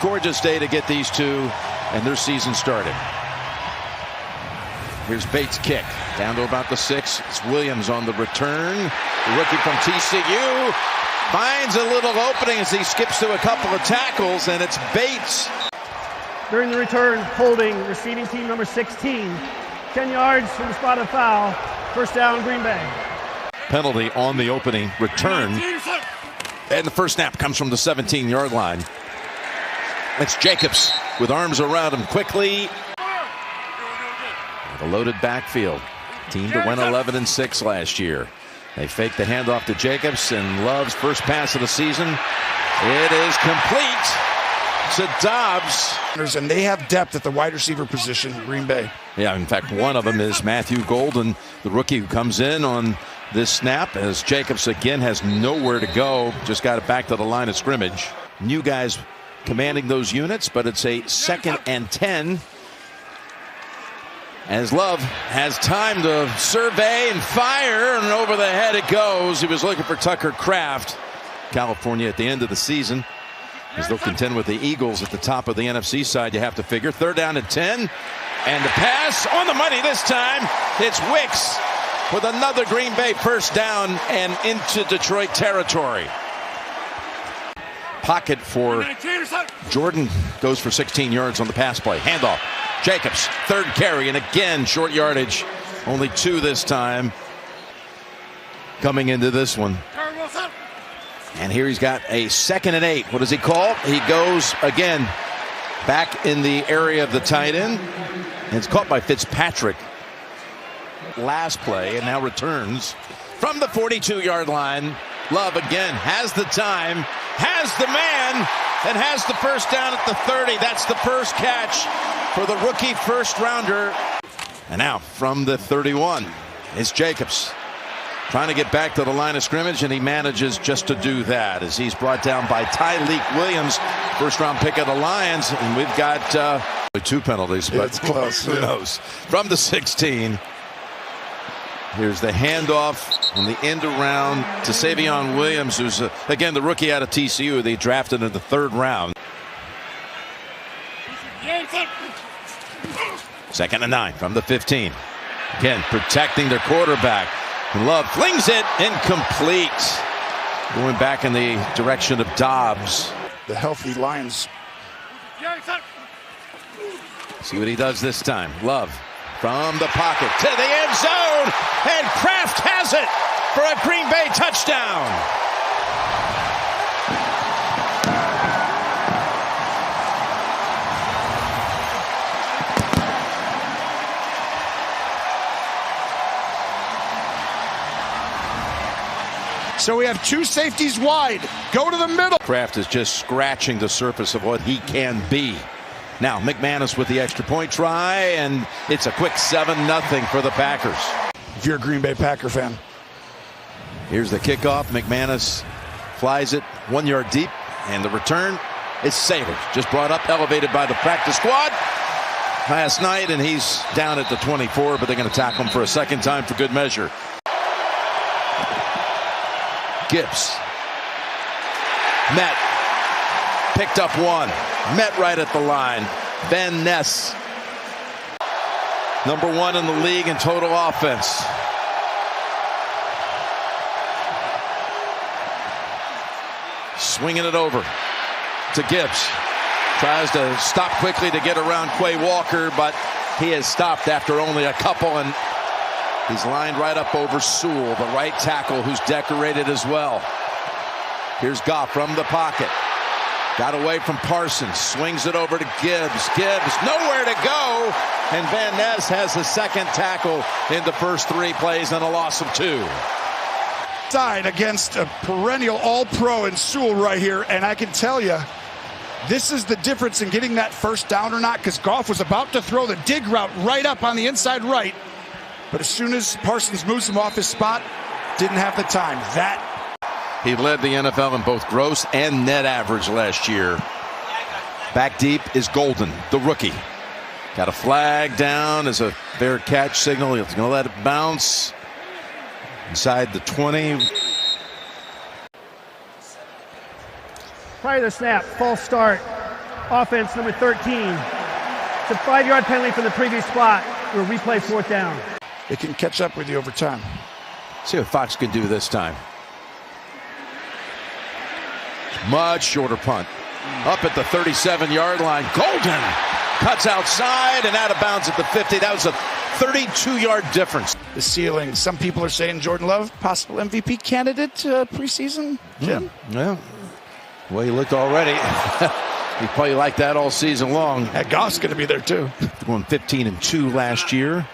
Gorgeous day to get these two and their season started. Here's Bates' kick down to about the 6. It's Williams on the return. The rookie from TCU finds a little opening as he skips through a couple of tackles, and it's Bates. During the return, holding receiving team number 16. 10 yards from the spot of foul. First down, Green Bay. Penalty on the opening return. And the first snap comes from the 17-yard line. It's Jacobs with arms around him quickly. The loaded backfield. Team that went 11-6 last year. They fake the handoff to Jacobs, and Love's first pass of the season. It is complete to Dobbs. And they have depth at the wide receiver position, Green Bay. Yeah, in fact, one of them is Matthew Golden, the rookie who comes in on this snap, as Jacobs again has nowhere to go. Just got it back to the line of scrimmage. New guys commanding those units, but it's a 2nd and 10. As Love has time to survey and fire, and over the head it goes. He was looking for Tucker Kraft. California at the end of the season, as they'll contend with the Eagles at the top of the NFC side, you have to figure. 3rd down and 10. And the pass on the money this time. It's Wicks with another Green Bay first down and into Detroit territory. Pocket for Jordan goes for 16 yards on the pass play. Handoff. Jacobs, 3rd carry, and again short yardage. Only 2 this time coming into this one. And here he's got a 2nd and 8. What does he call? He goes again back in the area of the tight end. And it's caught by Fitzpatrick last play, and now returns from the 42-yard line. Love again has the time, has the man, and has the first down at the 30. That's the first catch for the rookie first rounder. And now from the 31 is Jacobs, trying to get back to the line of scrimmage, and he manages just to do that as he's brought down by Tyleek Williams, first round pick of the Lions. And we've got 2 penalties, but it's close. Who knows? From the 16. Here's the handoff on the end around to Savion Williams, who's again the rookie out of TCU. They drafted in the 3rd round. 2nd and 9 from the 15. Again, protecting their quarterback. Love flings it incomplete. Going back in the direction of Dobbs. The healthy Lions. See what he does this time. Love from the pocket to the end zone, and Kraft has it for a Green Bay touchdown. So we have 2 safeties wide. Go to the middle. Kraft is just scratching the surface of what he can be. Now McManus with the extra point try, and it's a quick 7-0 for the Packers. If you're a Green Bay Packer fan. Here's the kickoff. McManus flies it 1 yard deep, and the return is Savage. Just brought up, elevated by the practice squad last night, and he's down at the 24, but they're going to tackle him for a 2nd time for good measure. Gibbs. Met. Picked up 1. Met right at the line. Van Ness. Number 1 in the league in total offense. Swinging it over to Gibbs. Tries to stop quickly to get around Quay Walker, but he has stopped after only a couple, and he's lined right up over Sewell, the right tackle, who's decorated as well. Here's Goff from the pocket. Got away from Parsons. Swings it over to Gibbs. Gibbs nowhere to go. And Van Ness has the 2nd tackle in the first 3 plays and a loss of 2. Side against a perennial all-pro in Sewell right here. And I can tell you, this is the difference in getting that first down or not, because Goff was about to throw the dig route right up on the inside right. But as soon as Parsons moves him off his spot, didn't have the time. He led the NFL in both gross and net average last year. Back deep is Golden, the rookie. Got a flag down as a fair catch signal. He's going to let it bounce inside the 20. Prior to the snap, false start. offense number 13. It's a 5-yard penalty from the previous spot. We'll replay 4th down. It can catch up with you over time. See what Fox can do this time. Much shorter punt. Up at the 37-yard line. Golden cuts outside and out of bounds at the 50. That was a 32-yard difference. The ceiling. Some people are saying Jordan Love, possible MVP candidate preseason. Jim? Yeah. Well, he looked already. He probably liked that all season long. That Goff's going to be there too. Going 15-2 last year.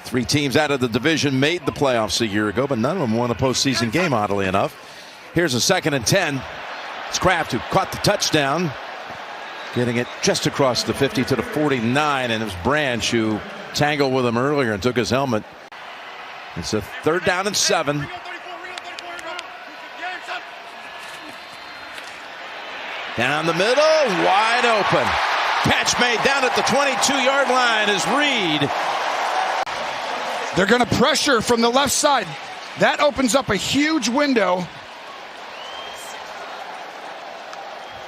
3 teams out of the division made the playoffs a year ago, but none of them won a postseason game, oddly enough. Here's a 2nd and 10. It's Kraft who caught the touchdown, getting it just across the 50 to the 49, and it was Branch who tangled with him earlier and took his helmet. It's a 3rd down and 7. Down the middle, wide open. Catch made down at the 22-yard line is Reed. They're going to pressure from the left side. That opens up a huge window.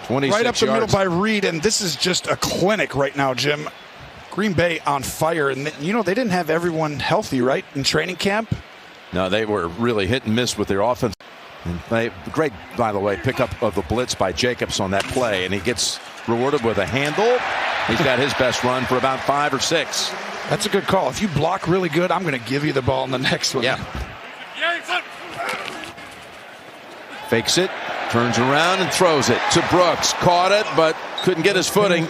26 right up the yards. middle by Reed, and this is just a clinic right now, Jim. Green Bay on fire, and you know they didn't have everyone healthy, right, in training camp? No, they were really hit and miss with their offense. And great, by the way, pickup of the blitz by Jacobs on that play, and he gets rewarded with a handle. He's got his best run for about 5 or 6. That's a good call. If you block really good, I'm going to give you the ball in the next one. Yeah. Fakes it, turns around and throws it to Brooks. Caught it, but couldn't get his footing.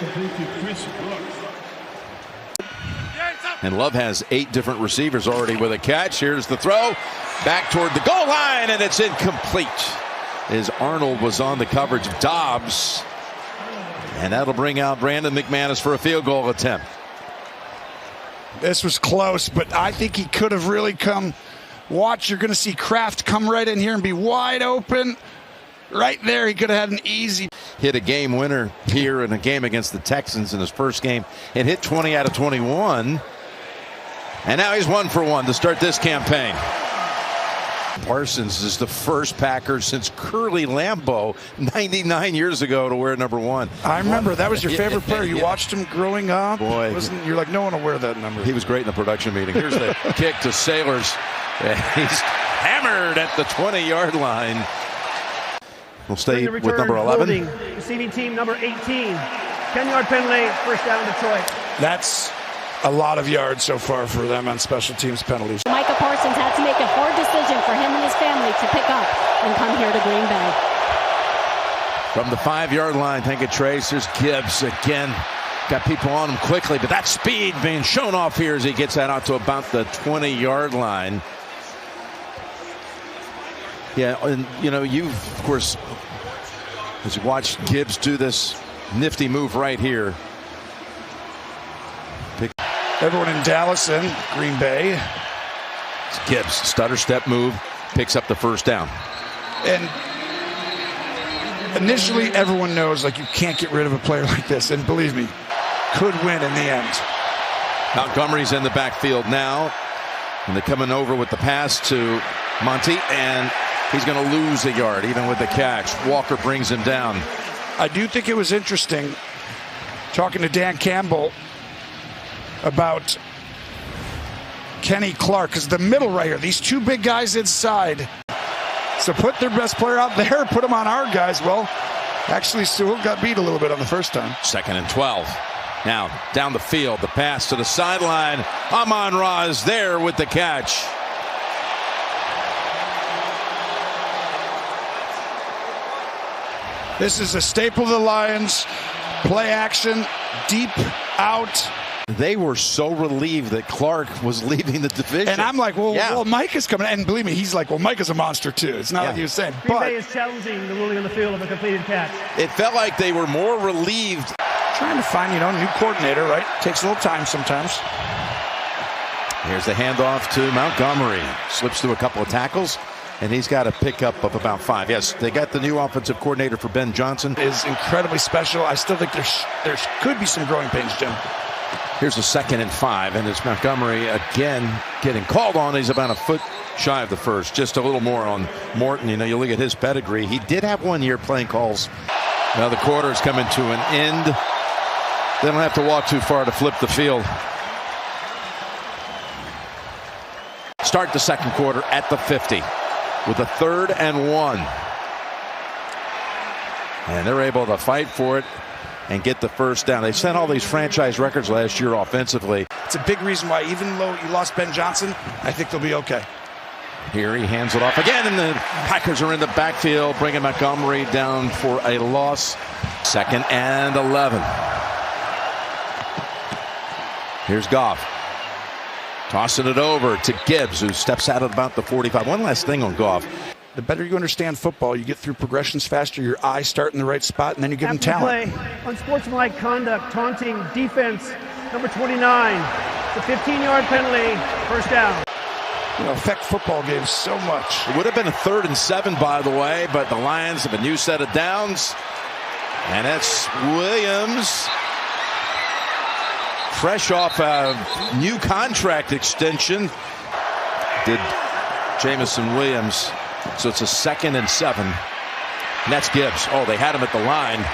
And Love has 8 different receivers already with a catch. Here's the throw. Back toward the goal line, and it's incomplete. As Arnold was on the coverage of Dobbs. And that'll bring out Brandon McManus for a field goal attempt. This was close, but I think he could have really come. Watch, you're going to see Kraft come right in here and be wide open. Right there, he could have had an easy. Hit a game winner here in a game against the Texans in his first game and hit 20 out of 21. And now he's 1 for 1 to start this campaign. Parsons is the first Packer since Curly Lambeau 99 years ago to wear number 1. I remember that was your favorite player. You watched him growing up. Boy, you're like, no one will wear that number. He was great in the production meeting. Here's the kick to Sailors. He's hammered at the 20-yard line. We'll stay with number 11. Receiving team number 18. 10-yard penalty, 1st down Detroit. That's a lot of yards so far for them on special teams penalties. Micah Parsons had to make a hard decision for him and his family to pick up and come here to Green Bay. From the 5-yard line, thank you, Trace. There's Gibbs again. Got people on him quickly, but that speed being shown off here as he gets that out to about the 20-yard line. Yeah, and you know, you've, of course, as you watch Gibbs do this nifty move right here. Everyone in Dallas and Green Bay. It's Gibbs, stutter step move, picks up the 1st down. And initially, everyone knows, like, you can't get rid of a player like this. And believe me, could win in the end. Montgomery's in the backfield now. And they're coming over with the pass to Monty, and he's going to lose a yard, even with the catch. Walker brings him down. I do think it was interesting talking to Dan Campbell about Kenny Clark, because the middle right here, these 2 big guys inside. So put their best player out there, put him on our guys. Well, actually, Sewell got beat a little bit on the first time. 2nd and 12. Now, down the field, the pass to the sideline. Amon-Ra is there with the catch. This is a staple of the Lions. Play action, deep out. They were so relieved that Clark was leaving the division. And I'm like, well, Mike is coming. And believe me, he's like, well, Mike is a monster too. It's not like he was saying. Green Bay is challenging the ruling on the field of a completed catch. It felt like they were more relieved. Trying to find, new coordinator, right? Takes a little time sometimes. Here's the handoff to Montgomery. Slips through a couple of tackles, and he's got a pickup of about 5. Yes, they got the new offensive coordinator for Ben Johnson. Is incredibly special. I still think there could be some growing pains, Jim. Here's a 2nd and 5, and it's Montgomery again getting called on. He's about a foot shy of the first. Just a little more on Morton. You look at his pedigree. He did have 1 year playing calls Now the quarter is coming to an end. They don't have to walk too far to flip the field. Start the second quarter at the 50 with a 3rd and 1. And they're able to fight for it and get the first down. They set all these franchise records last year offensively. It's a big reason why, even though you lost Ben Johnson, I think they'll be okay. Here he hands it off again, and the Packers are in the backfield, bringing Montgomery down for a loss. 2nd and 11. Here's Goff. Tossing it over to Gibbs, who steps out at about the 45. One last thing on Goff. The better you understand football, you get through progressions faster, your eyes start in the right spot, and then you give them talent. Play, unsportsmanlike conduct, taunting, defense, number 29. The 15-yard penalty, first down. Affect football games so much. It would have been a 3rd and 7, by the way, but the Lions have a new set of downs. And that's Williams. Fresh off a new contract extension. Did Jamison Williams. So it's a 2nd and 7. And that's Gibbs. Oh, they had him at the line.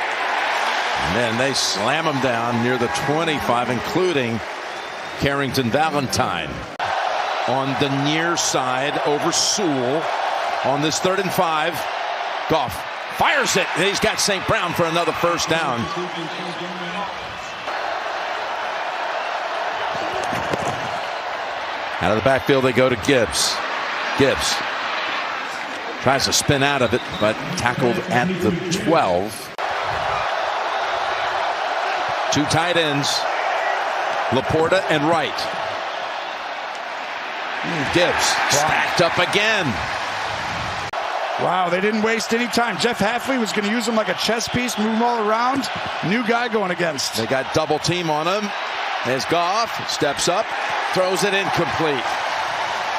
And then they slam him down near the 25, including Carrington Valentine. On the near side over Sewell. On this 3rd and 5. Goff fires it. And he's got St. Brown for another first down. Out of the backfield they go to Gibbs. Gibbs tries to spin out of it, but tackled at the 12. 2 tight ends, Laporta and Wright. Gibbs stacked up again. Wow, they didn't waste any time. Jeff Hafley was going to use him like a chess piece, move him all around. New guy going against. They got double team on him. As Goff steps up, throws it incomplete.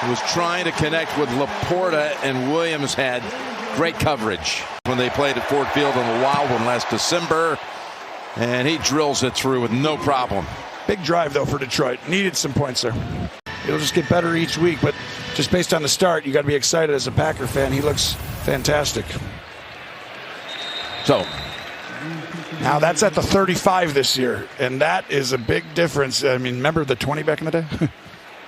He was trying to connect with Laporta, and Williams had great coverage when they played at Ford Field in the Wild one last December. And he drills it through with no problem. Big drive, though, for Detroit. Needed some points there. It'll just get better each week, but just based on the start, you got to be excited as a Packer fan. He looks fantastic. So now that's at the 35 this year, and that is a big difference. I mean, remember the 20 back in the day?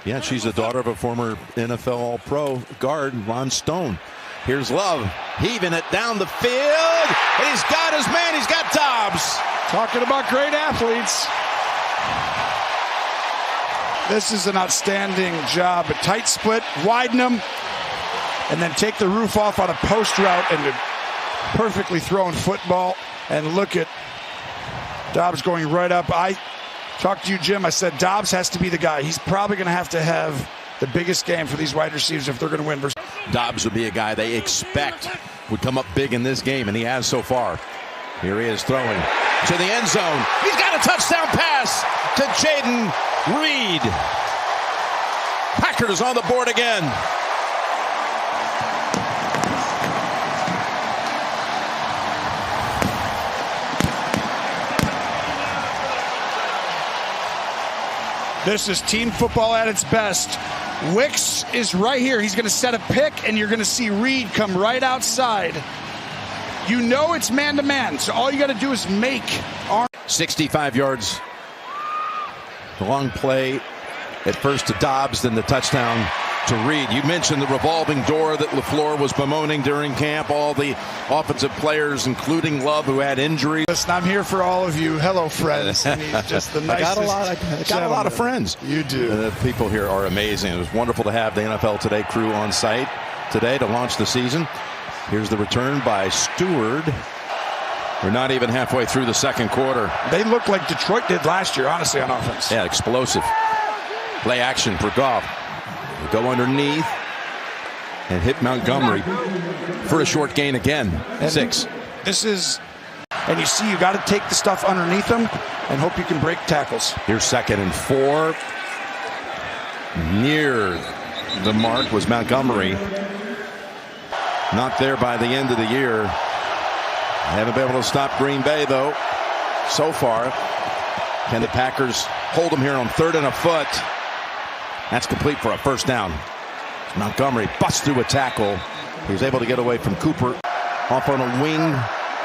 Yeah, she's the daughter of a former NFL All-Pro guard, Ron Stone. Here's Love, heaving it down the field. And he's got his man. He's got Dobbs. Talking about great athletes. This is an outstanding job. A tight split, widen them, and then take the roof off on a post route and perfectly thrown football. And look at Dobbs going right up. I talked to you, Jim. I said Dobbs has to be the guy. He's probably going to have the biggest game for these wide receivers if they're going to win. Dobbs would be a guy they expect would come up big in this game, and he has so far. Here he is throwing to the end zone. He's got a touchdown pass to Jaden Reed. Packers on the board again. This is team football at its best. Wicks is right here. He's going to set a pick, and you're going to see Reed come right outside. You know it's man-to-man, so all you got to do is make. 65 yards. The long play at first to Dobbs, then the touchdown to Reed. You mentioned the revolving door that LaFleur was bemoaning during camp. All the offensive players, including Love, who had injuries. Listen, I'm here for all of you. Hello, friends. And he's just the nicest. I got a lot of friends. You do. The people here are amazing. It was wonderful to have the NFL Today crew on site today to launch the season. Here's the return by Stewart. We're not even halfway through the second quarter. They look like Detroit did last year, honestly, on offense. Yeah, explosive. Play action for Goff. Go underneath and hit Montgomery for a short gain again. And 6. This is, and you see, you got to take the stuff underneath them and hope you can break tackles. Here's 2nd and 4. Near the mark was Montgomery. Not there by the end of the year. Haven't been able to stop Green Bay, though, so far. Can the Packers hold them here on 3rd and a foot? That's complete for a first down. Montgomery busts through a tackle. He was able to get away from Cooper. Off on a wing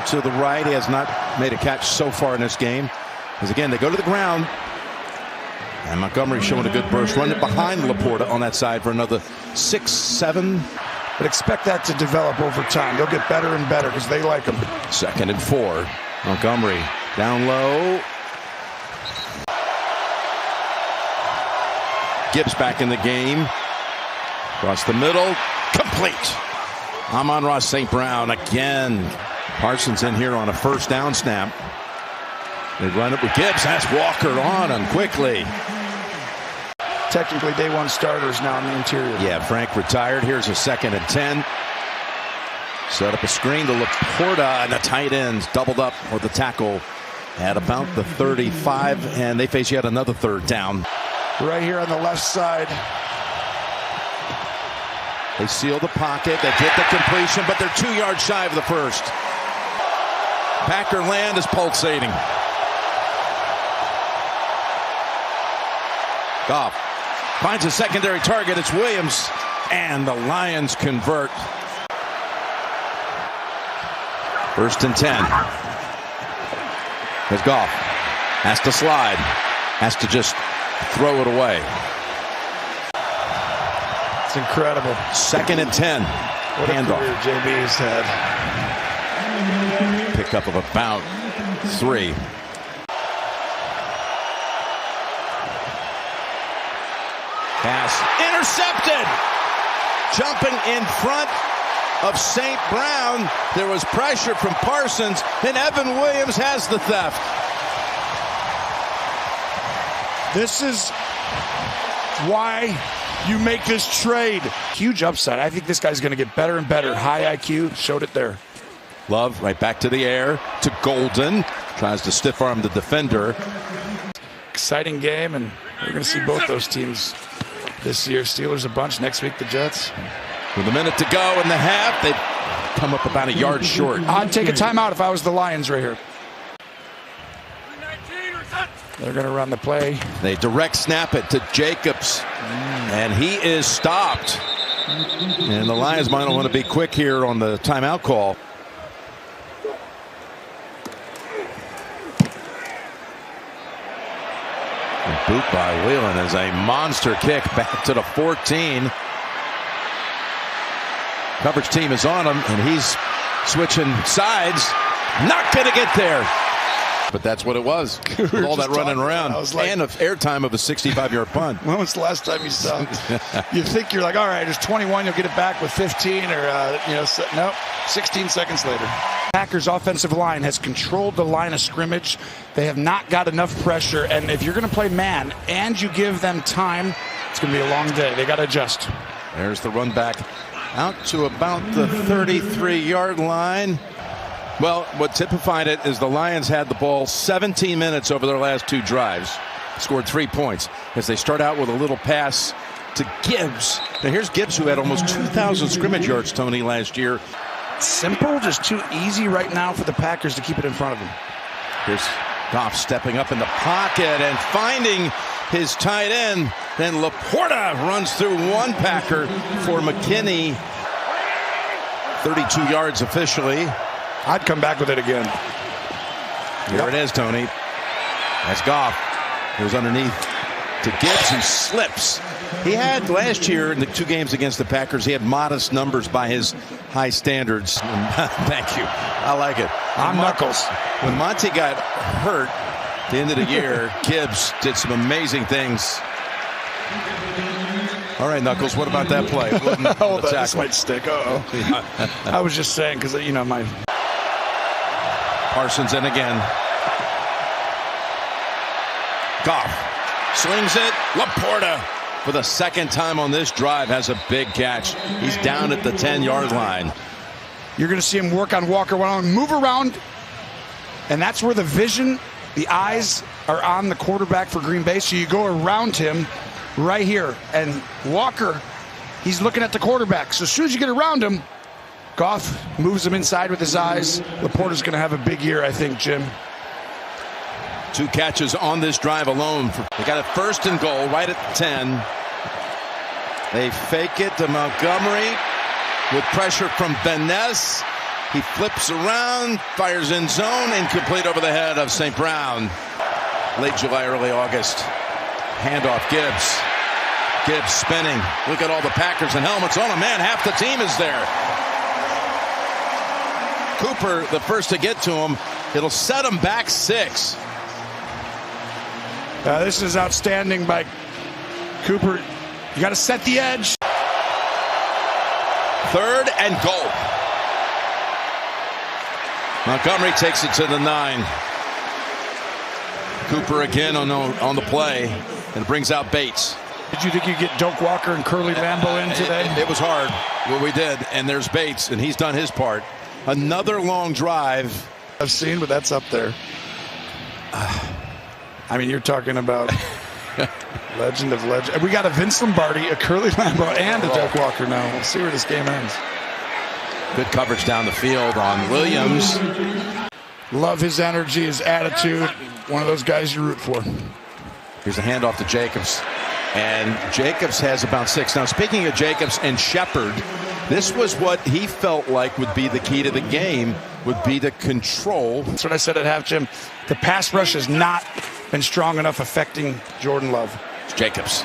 to the right. He has not made a catch so far in this game. As again, they go to the ground. And Montgomery showing a good burst. Running behind Laporta on that side for another 6-7. But expect that to develop over time. They'll get better and better because they like them. 2nd and 4. Montgomery down low. Gibbs back in the game. Across the middle. Complete. Amon-Ra St. Brown again. Parsons in here on a 1st down snap. They run it with Gibbs. That's Walker on quickly. Technically day 1 starters now in the interior. Yeah, Frank retired. Here's a 2nd and 10. Set up a screen to Laporta, and the tight ends doubled up with the tackle at about the 35, and they face yet another 3rd down. Right here on the left side. They seal the pocket. They get the completion, but they're 2 yards shy of the first. Packer land is pulsating. Goff finds a secondary target. It's Williams, and the Lions convert. 1st and 10. As Goff has to slide, has to just throw it away. It's incredible. 2nd and 10. What handoff. a career JB's had. Pickup of about 3. Pass intercepted. Jumping in front of St. Brown. There was pressure from Parsons, and Evan Williams has the theft. This is why you make this trade. Huge upside. I think this guy's going to get better and better. High IQ. Showed it there. Love right back to the air to Golden. Tries to stiff arm the defender. Exciting game, and we're going to see both those teams this year. Steelers a bunch. Next week, the Jets. With a minute to go in the half, they've come up about a yard short. I'd take a timeout if I was the Lions right here. They're going to run the play. They direct snap it to Jacobs, and he is stopped. And the Lions might want to be quick here on the timeout call. The boot by Whelan is a monster kick back to the 14. Coverage team is on him, and he's switching sides. Not going to get there. But that's what it was. With all that running around. And of airtime of a 65-yard punt. When was the last time you saw it? You think you're like, all right, there's 21, you'll get it back with 15 or, nope, 16 seconds later. Packers offensive line has controlled the line of scrimmage. They have not got enough pressure, and if you're going to play man and you give them time, it's going to be a long day. They got to adjust. There's the run back out to about the 33-yard line. Well, what typified it is the Lions had the ball 17 minutes over their last 2 drives. Scored 3 points as they start out with a little pass to Gibbs. Now here's Gibbs, who had almost 2,000 scrimmage yards, Tony, last year. Simple, just too easy right now for the Packers to keep it in front of them. Here's Goff stepping up in the pocket and finding his tight end. Then Laporta runs through one Packer for McKinney. 32 yards officially. I'd come back with it again. Here it is, Tony. That's Goff. It was underneath to Gibbs, who slips. He had last year in the 2 games against the Packers, he had modest numbers by his high standards. Thank you. I like it. I'm Knuckles. When Monty got hurt at the end of the year, Gibbs did some amazing things. All right, Knuckles, what about that play? Oh, this might stick. Uh-oh. I was just saying because, my... Parsons in again. Goff slings it. Laporta, for the 2nd time on this drive, has a big catch. He's down at the 10-yard line. You're going to see him work on Walker. Move around, and that's where the vision, the eyes are on the quarterback for Green Bay. So you go around him right here, and Walker, he's looking at the quarterback. So as soon as you get around him, Goff moves him inside with his eyes. Laporta's going to have a big year, I think, Jim. 2 catches on this drive alone. They got a 1st and goal right at the 10. They fake it to Montgomery with pressure from Van Ness. He flips around, fires in zone, incomplete over the head of St. Brown. Late July, early August. Handoff, Gibbs. Gibbs spinning. Look at all the Packers and helmets on him. Man, half the team is there. Cooper, the first to get to him. It'll set him back 6. This is outstanding by Cooper. You got to set the edge. 3rd and goal. Montgomery takes it to the 9. Cooper again on the play, and brings out Bates. Did you think you'd get Doak Walker and Curly Lambeau in today? It was hard. Well, we did, and there's Bates, and he's done his part. Another long drive. I've seen, but that's up there. I mean, you're talking about legend of legend. We got a Vince Lombardi, a Curly Lambeau, and a Doak Walker now. We'll see where this game ends. Good coverage down the field on Williams. Love his energy, his attitude. One of those guys you root for. Here's a handoff to Jacobs. And Jacobs has about 6. Now, speaking of Jacobs and Shepard, this was what he felt like would be the key to the game, would be to control. That's what I said at half, Jim. The pass rush has not been strong enough affecting Jordan Love. It's Jacobs.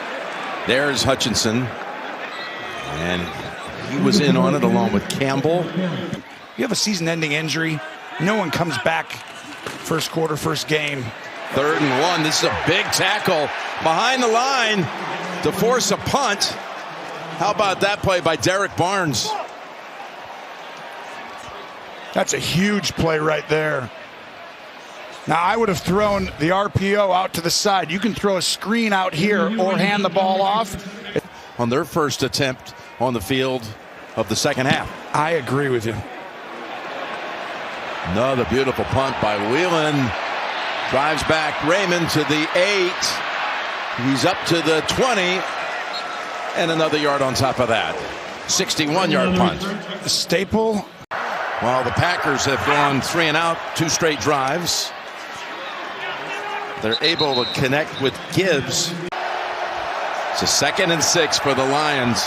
There's Hutchinson. And he was in on it along with Campbell. You have a season-ending injury. No one comes back first quarter, first game. 3rd and 1. This is a big tackle behind the line to force a punt. How about that play by Derek Barnes? That's a huge play right there. Now, I would have thrown the RPO out to the side. You can throw a screen out here or hand the ball off. On their first attempt on the field of the second half. I agree with you. Another beautiful punt by Whelan. Drives back Raymond to the 8. He's up to the 20. And another yard on top of that. 61-yard punt. Staple. Well, the Packers have gone 3 and out, 2 straight drives. They're able to connect with Gibbs. It's a 2nd and 6 for the Lions.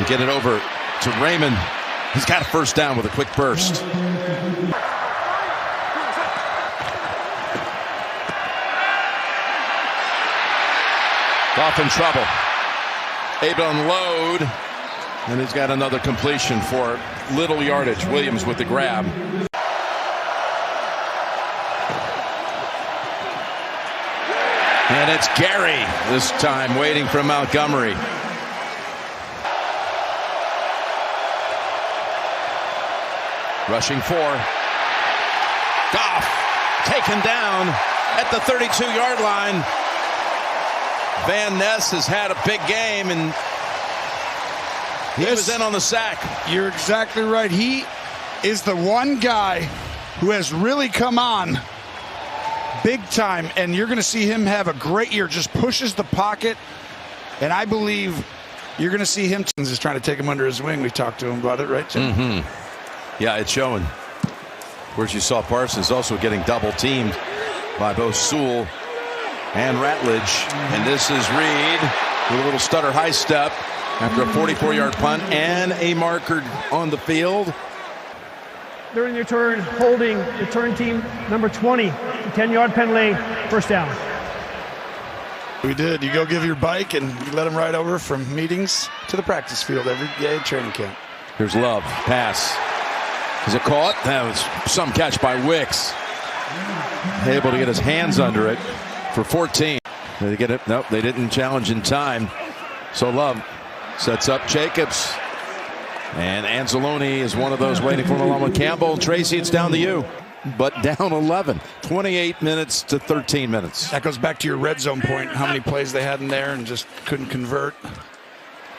You get it over to Raymond. He's got a first down with a quick burst. Goff in trouble. Able to unload. And he's got another completion for little yardage. Williams with the grab. And it's Gary this time waiting for Montgomery. Rushing 4. Goff taken down at the 32-yard line. Van Ness has had a big game, and he was in on the sack. You're exactly right. He is the one guy who has really come on big time, and you're going to see him have a great year. Just pushes the pocket, and I believe you're going to see him just trying to take him under his wing. We talked to him about it, right, Jim? Mm-hmm. Yeah, it's showing. Of course, you saw Parsons also getting double teamed by both Sewell and Ratledge. And this is Reed with a little stutter high step after a 44-yard punt and a marker on the field. During your turn, holding return team number 20, 10-yard penalty, first down. We did. You go give your bike and you let them ride over from meetings to the practice field every day at training camp. Here's Love. Pass. Is it caught? That was some catch by Wicks. Able to get his hands under it for 14. Did they get it? Nope, they didn't challenge in time. So Love sets up Jacobs. And Anzalone is one of those waiting for him along with Campbell. Tracy, it's down to you. But down 11. 28 minutes to 13 minutes. That goes back to your red zone point. How many plays they had in there and just couldn't convert.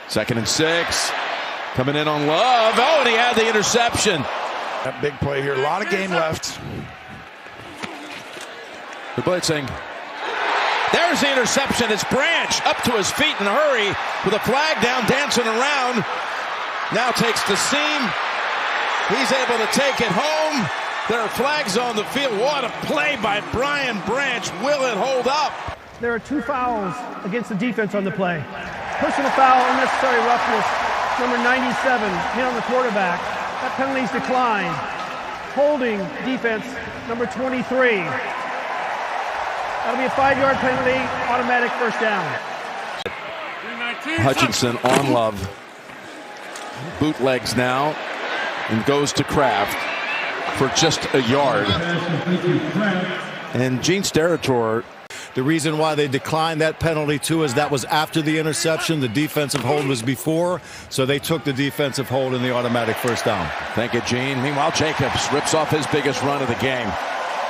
2nd and 6. Coming in on Love. Oh, and he had the interception. That big play here. A lot of game left. The blitzing. There's the interception. It's Branch up to his feet in a hurry with a flag down, dancing around. Now takes the seam. He's able to take it home. There are flags on the field. What a play by Brian Branch. Will it hold up? There are 2 fouls against the defense on the play. Personal foul, unnecessary roughness number 97, hit on the quarterback. That penalty's declined. Holding defense, number 23. That'll be a 5-yard penalty, automatic first down. Hutchinson on Love. Bootlegs now and goes to Kraft for just a yard. And Gene Steratore. The reason why they declined that penalty, too, is that was after the interception. The defensive hold was before, so they took the defensive hold in the automatic first down. Thank you, Gene. Meanwhile, Jacobs rips off his biggest run of the game.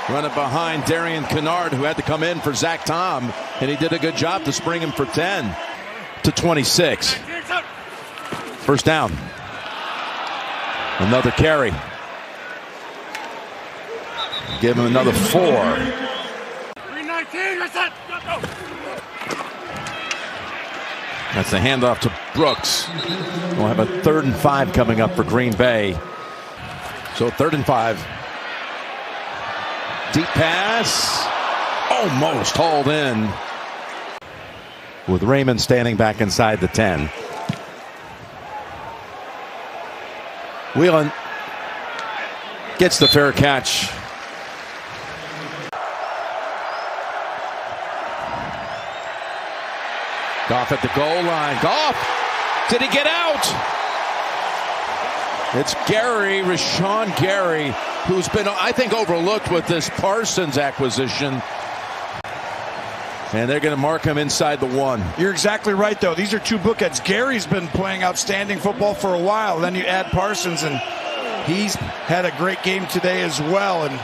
Running behind Darian Kennard, who had to come in for Zach Tom, and he did a good job to spring him for 10 to 26. First down. Another carry. Give him another 4. That's the handoff to Brooks. We'll have a 3rd and 5 coming up for Green Bay. So 3rd and 5. Deep pass. Almost hauled in. With Raymond standing back inside the 10. Whelan gets the fair catch. Goff at the goal line. Goff! Did he get out? It's Gary, Rashawn Gary, who's been, I think, overlooked with this Parsons acquisition. And they're going to mark him inside the 1. You're exactly right, though. These are 2 bookends. Gary's been playing outstanding football for a while. Then you add Parsons, and he's had a great game today as well. And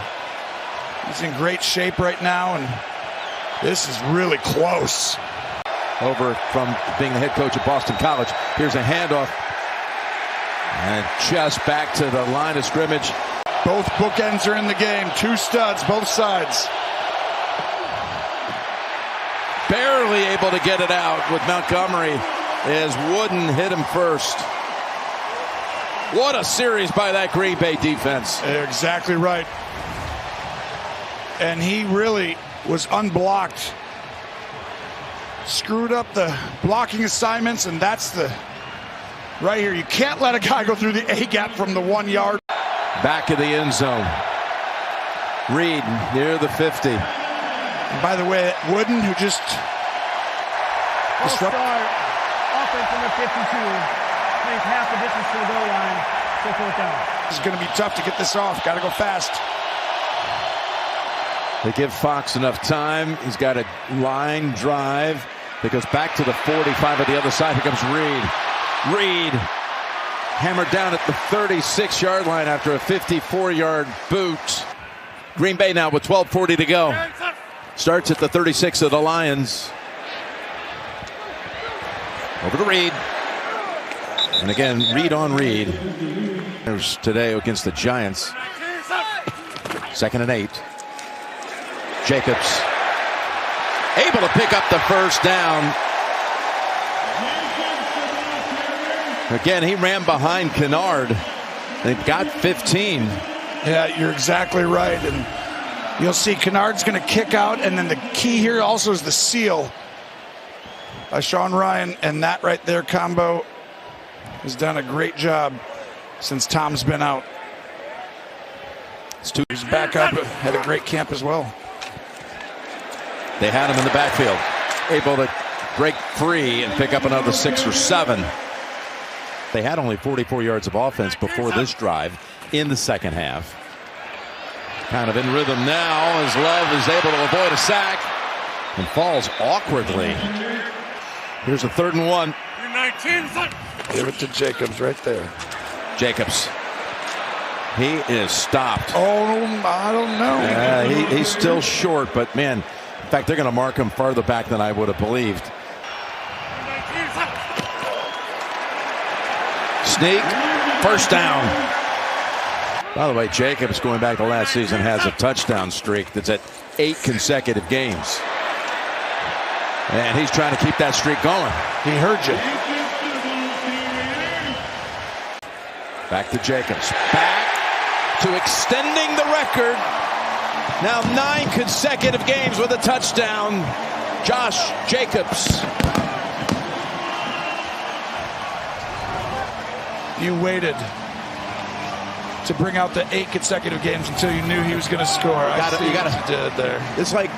he's in great shape right now, and this is really close. Over from being the head coach at Boston College. Here's a handoff. And just back to the line of scrimmage. Both bookends are in the game. 2 studs, both sides. Barely able to get it out with Montgomery as Wooden hit him first. What a series by that Green Bay defense. You're exactly right. And he really was unblocked. Screwed up the blocking assignments, and that's the right here. You can't let a guy go through the A gap from the 1 yard. Back of the end zone. Reed near the 50. And by the way, Wooden, who just start offense number 52. Makes half the distance to the goal line. So 4th down. It's going to be tough to get this off. Got to go fast. They give Fox enough time. He's got a line drive that goes back to the 45 at the other side. Here comes Reed. Reed hammered down at the 36-yard line after a 54-yard boot. Green Bay now with 12:40 to go. Starts at the 36 of the Lions. Over to Reed. And again, Reed on Reed. There's today against the Giants. 2nd and 8. Jacobs able to pick up the first down. Again, he ran behind Kennard. They got 15. Yeah, you're exactly right. And you'll see Kennard's going to kick out. And then the key here also is the seal by Sean Ryan. And that right there combo has done a great job since Tom's been out. He's back up, had a great camp as well. They had him in the backfield, able to break free and pick up another 6 or 7. They had only 44 yards of offense before this drive in the second half. Kind of in rhythm now as Love is able to avoid a sack and falls awkwardly. Here's a 3rd and 1. Give it to Jacobs right there. Jacobs. He is stopped. Oh, I don't know. He's still short, but man, in fact, they're going to mark him farther back than I would have believed. Sneak, first down. By the way, Jacobs, going back to last season, has a touchdown streak that's at 8 consecutive games. And he's trying to keep that streak going. He heard you. Back to Jacobs. Back to extending the record. Now 9 consecutive games with a touchdown. Josh Jacobs. You waited to bring out the 8 consecutive games until you knew he was going to score. You gotta did there. It's like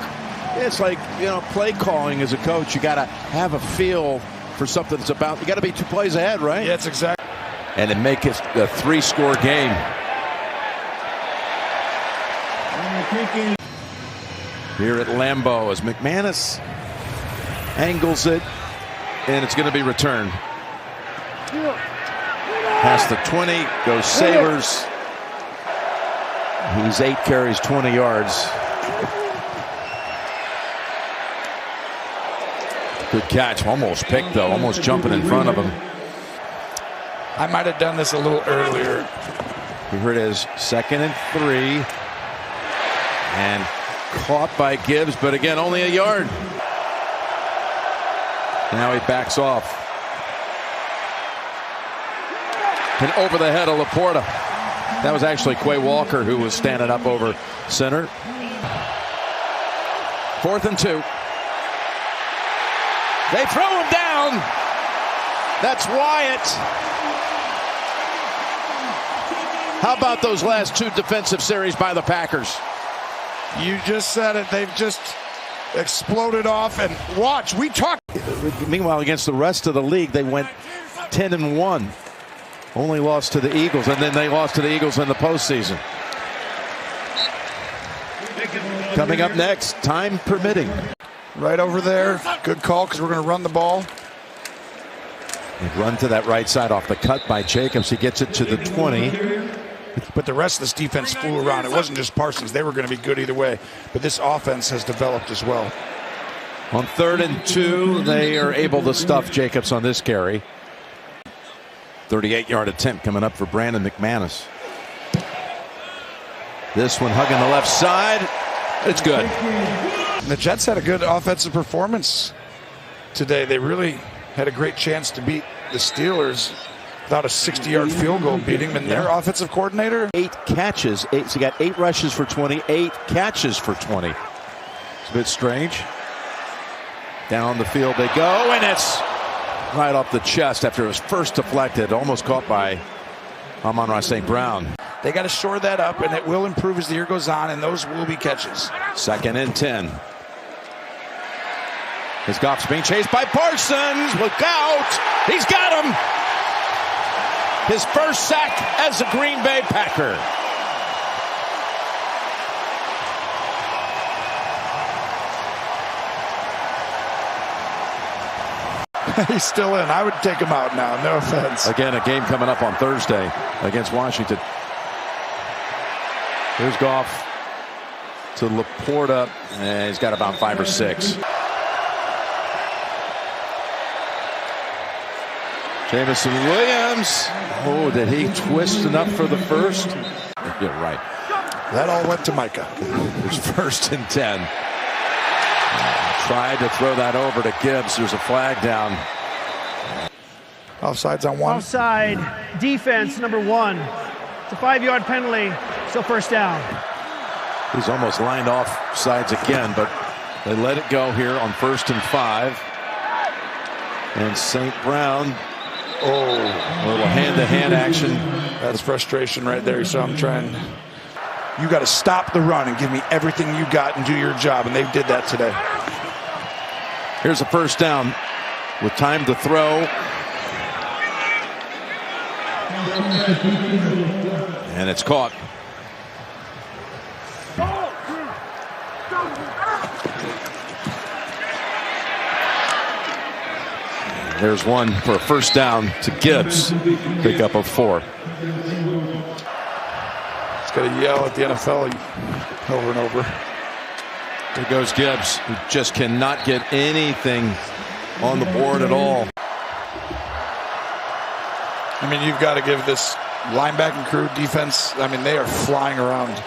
play calling as a coach. You got to have a feel for something that's about. You got to be 2 plays ahead, right? Yeah, it's exactly. And then make it a 3-score game. Here at Lambeau as McManus angles it, and it's going to be returned. Past the 20, goes Sabres. He's 8 carries, 20 yards. Good catch, almost picked though, almost jumping in front of him. I might have done this a little earlier. Here it is, 2nd and 3. And caught by Gibbs, but again, only a yard. Now he backs off. And over the head of Laporta. That was actually Quay Walker who was standing up over center. 4th and 2. They throw him down. That's Wyatt. How about those last 2 defensive series by the Packers? You just said it. They've just exploded off. And watch, we talked. Meanwhile, against the rest of the league, they went 10-1. Only lost to the Eagles, and then they lost to the Eagles in the postseason. Coming up next, time permitting. Right over there. Good call because we're going to run the ball. They run to that right side off the cut by Jacobs. He gets it to the 20. But the rest of this defense flew around. It wasn't just Parsons. They were going to be good either way. But this offense has developed as well. On 3rd and 2, they are able to stuff Jacobs on this carry. 38-yard attempt coming up for Brandon McManus. This one hugging the left side. It's good. And the Jets had a good offensive performance today. They really had a great chance to beat the Steelers without a 60-yard field goal beating them. And their offensive coordinator. 8 catches. So he got 8 rushes for 20, 8 catches for 20. It's a bit strange. Down the field they go, and it's right off the chest after it was first deflected, almost caught by Amon-Ra St. Brown. They got to shore that up, and it will improve as the year goes on, and those will be catches. 2nd and 10. As Goff's being chased by Parsons. Look out! He's got him! His first sack as a Green Bay Packer. He's still in. I would take him out now. No offense. Again, a game coming up on Thursday against Washington. Here's Goff to Laporta, and he's got about 5 or 6. Jamison Williams. Oh, did he twist enough for the first? You're right. That all went to Micah. It's 1st and 10. Tried to throw that over to Gibbs. There's a flag down. Offsides on 1. Offside defense number 1. It's a 5-yard penalty. Still first down. He's almost lined off sides again, but they let it go here on 1st and 5. And St. Brown. Oh, a little hand-to-hand action. That's frustration right there. So I'm trying. You got to stop the run and give me everything you got and do your job. And they did that today. Here's a first down with time to throw. And it's caught. There's one for a first down to Gibbs. Pickup of 4. It's got to yell at the NFL over and over. There goes Gibbs, who just cannot get anything on the board at all. I mean, you've got to give this linebacking crew, defense, I mean, they are flying around.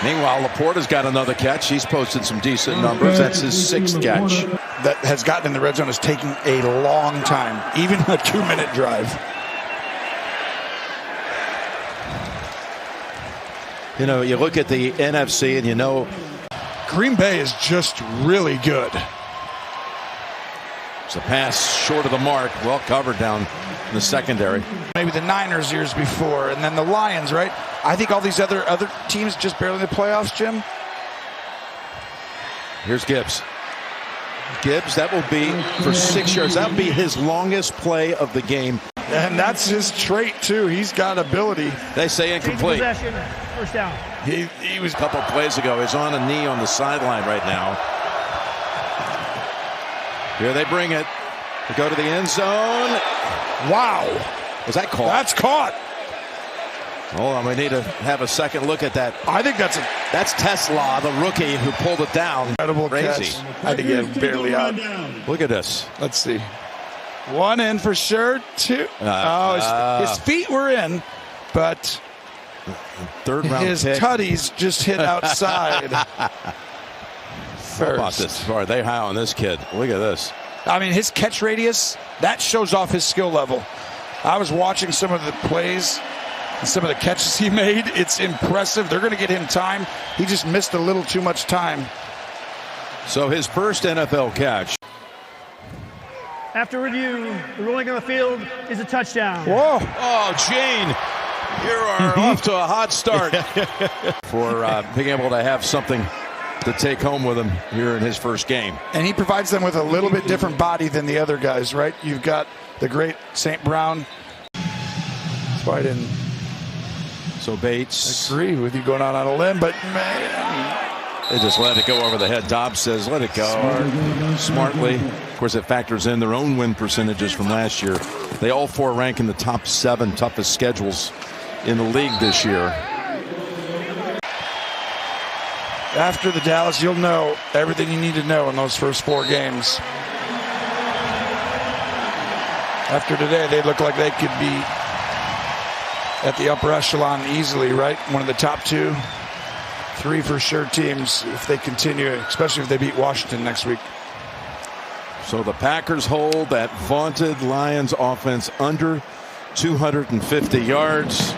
Meanwhile, Laporta's got another catch. He's posted some decent numbers. That's his 6th catch. That has gotten in the red zone is taking a long time, even a 2-minute drive. You know, you look at the NFC and you know Green Bay is just really good. It's a pass short of the mark. Well covered down in the secondary. Maybe the Niners years before, and then the Lions, right? I think all these other teams just barely in the playoffs, Jim. Here's Gibbs. Gibbs, that will be for 6 yards. That will be his longest play of the game. And that's his trait, too. He's got ability. They say incomplete. Possession, first down. He was A couple plays ago. He's on a knee on the sideline right now. Here they bring it. They go to the end zone. wow. Was that caught? That's caught. Hold on, we need to have a second look at that. I think that's Tesla, the rookie who pulled it down. incredible Crazy. catch. I think he had barely out. Look at this. Let's see. One in for sure. Two. His feet were in, but Third round his pick. tutties just hit outside. How about this? Are they high on this kid? Look at this. I mean, his catch radius, that shows off his skill level. I was watching some of the plays and some of the catches he made. It's impressive. They're going to get him time. He just missed a little too much time. So his first NFL catch. After review, the ruling on the field is a touchdown. Whoa. Oh, Gene, you are off to a hot start for being able to have something to take home with him here in his first game. And he provides them with a little bit different body than the other guys, right? You've got the great St. Brown. That's why I didn't So Bates. agree with you going out on a limb, but man. They just let it go over the head. Dobbs says, let it go smartly. Of course, it factors in their own win percentages from last year. They all four rank in the top 7 toughest schedules in the league this year. After the Dallas, you'll know everything you need to know in those first 4 games. After today, they look like they could be at the upper echelon easily, right? One of the top 2, 3 for sure teams if they continue, especially if they beat Washington next week. So the Packers hold that vaunted Lions offense under 250 yards.